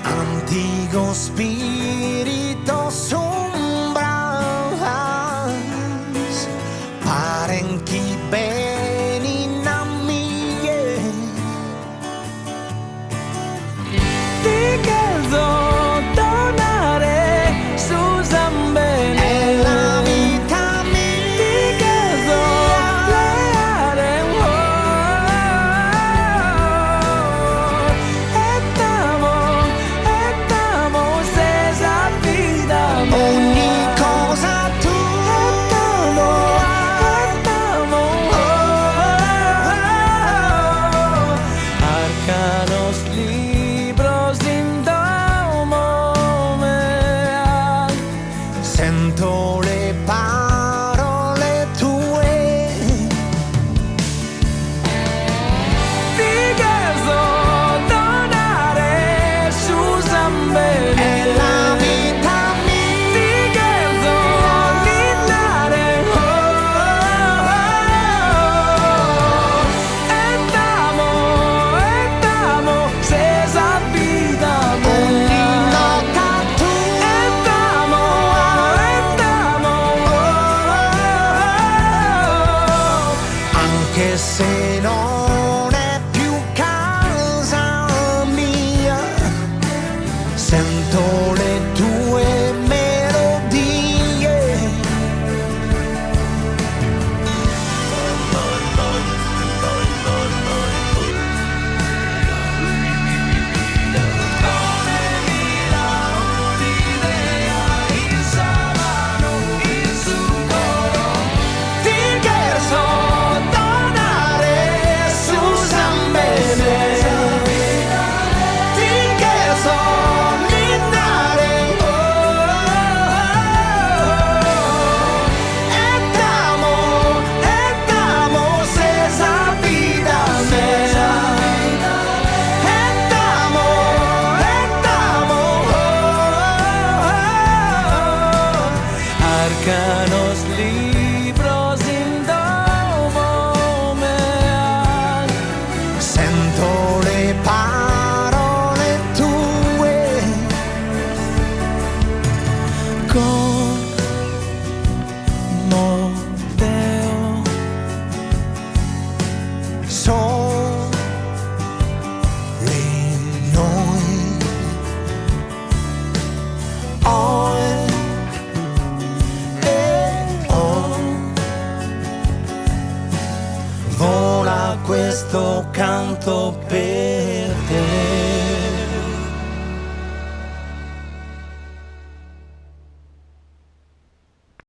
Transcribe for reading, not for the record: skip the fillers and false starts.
antico spirito sombras, parenchi beni namie, ti chiedo tornare su Zambene, la vita mia, ti chiedo leare un estamos esa vida, ogni cosa tu arcanos libros indomomean, sento le parole tue, ti chiedo tornare su Zambene, la vita mia, ti chiedo guidare, estamos esa vida, ogni nota tu, anche se non è più casa mia, sento le tue melodie, ti chiedo tornare su Zambene, ti chiedo guidare, estamos esa vida mera, arcanos libros indomomean, sento le parole tue, como Deo soli noi, vola questo canto per te.